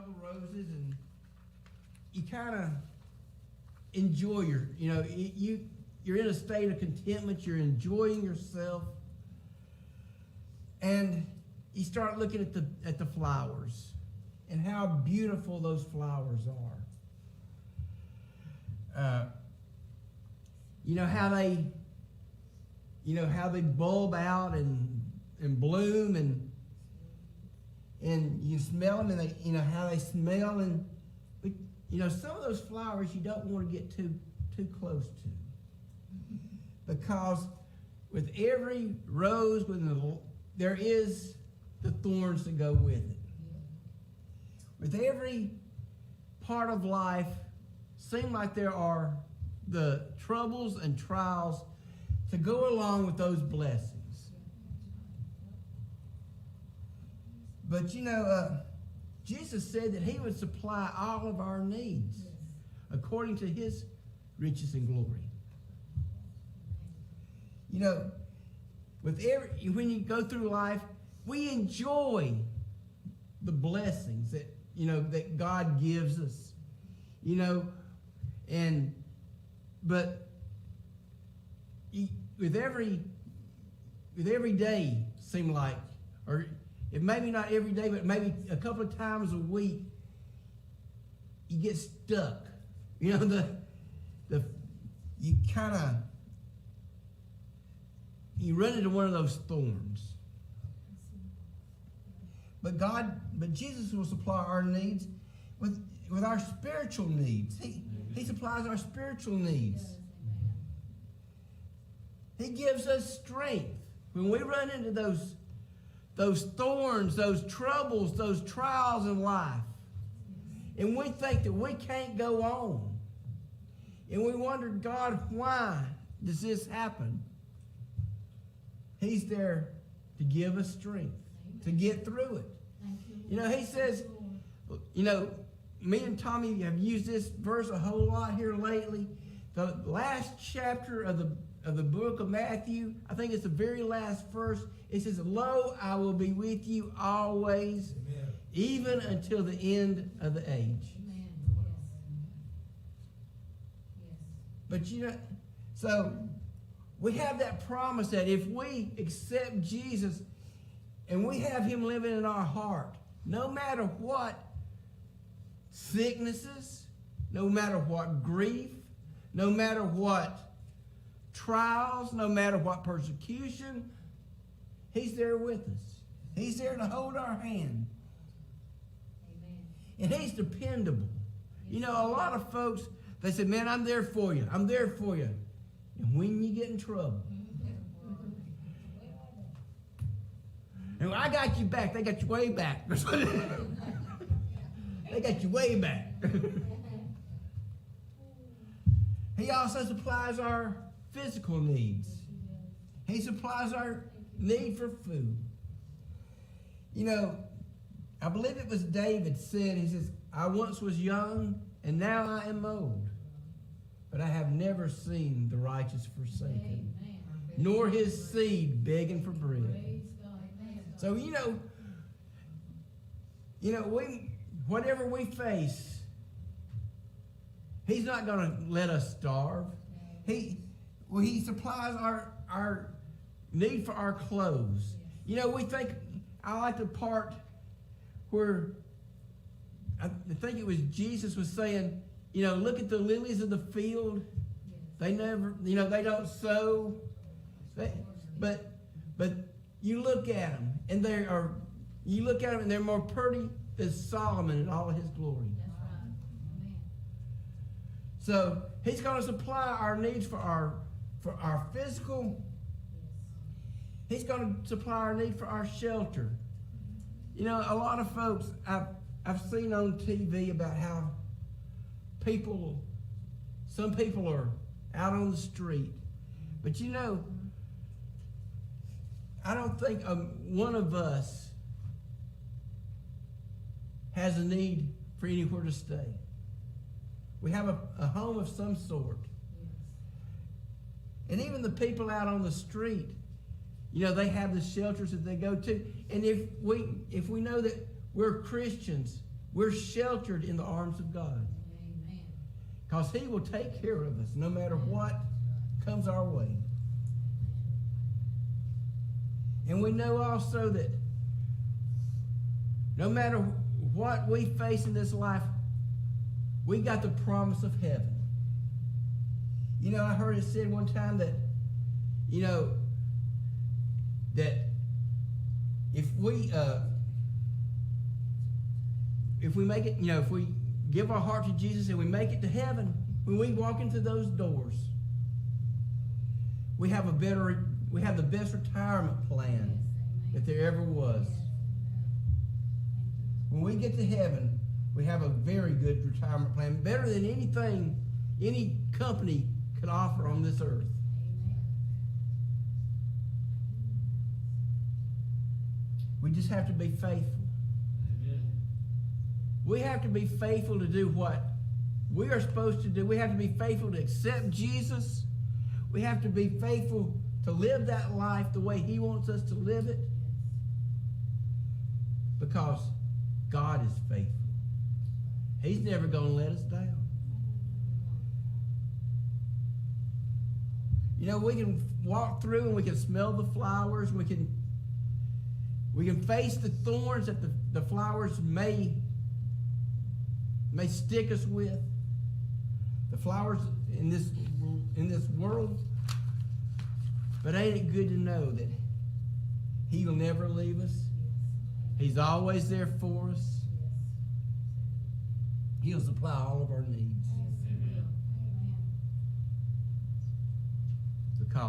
smell the roses, and you kind of enjoy you're in a state of contentment. You're enjoying yourself, and you start looking at the flowers and how beautiful those flowers are. How they bulb out and bloom, and you smell them, and how they smell, but some of those flowers you don't want to get too close to, because with every rose, there is the thorns that go with it. With every part of life, seem like there are the troubles and trials to go along with those blessings. But Jesus said that he would supply all of our needs according to his riches and glory. When you go through life, we enjoy the blessings that God gives us. But with every day, seem like, or it maybe not every day, but maybe a couple of times a week, you get stuck. You run into one of those thorns. But Jesus will supply our needs with our spiritual needs. He supplies our spiritual needs. He gives us strength. When we run into those thorns, those troubles, those trials in life, and we think that we can't go on, and we wonder, God, why does this happen? He's there to give us strength to get through it. He says, me and Tommy have used this verse a whole lot here lately. The last chapter of the book of Matthew, I think it's the very last verse. It says, "Lo, I will be with you always, Amen, even until the end of the age." Amen. Yes. But so we have that promise that if we accept Jesus and we have him living in our heart, no matter what sicknesses, no matter what grief, no matter what trials, no matter what persecution, he's there with us. He's there to hold our hand. Amen. And he's dependable. A lot of folks, they say, man, I'm there for you. I'm there for you. And when you get in trouble, and I got you back. They got you way back. They got you way back. He also supplies our physical needs. He supplies our need for food. I believe it was David said, he says, "I once was young, and now I am old. But I have never seen the righteous forsaken, nor his seed begging for bread." So, whatever we face, he's not going to let us starve. He supplies our need for our clothes. We think, I like the part where I think it was Jesus was saying, look at the lilies of the field. They never, they don't sow. But you look at them, and they're more pretty than Solomon in all of his glory. That's right. Amen. So he's going to supply our needs for our physical. He's going to supply our need for our shelter. A lot of folks I've seen on TV about how some people are out on the street. But I don't think one of us has a need for anywhere to stay. We have a home of some sort. Yes. And even the people out on the street, they have the shelters that they go to. And if we know that we're Christians, We're sheltered in the arms of God. Because He will take care of us no matter what comes our way. And we know also that no matter what we face in this life, we got the promise of heaven. You know, I heard it said one time that, you know, that if we make it, you know, if we give our heart to Jesus and we make it to heaven, when we walk into those doors, we have the best retirement plan that there ever was. When we get to heaven, we have a very good retirement plan, better than anything any company could offer on this earth. We just have to be faithful. We have to be faithful to do what we are supposed to do. We have to be faithful to accept Jesus. We have to be faithful to live that life the way He wants us to live it. Because God is faithful. He's never going to let us down. You know, we can walk through and we can smell the flowers. We can face the thorns that the flowers may stick us with. The flowers in this world. But ain't it good to know that He will never leave us? He's always there for us. He'll supply all of our needs.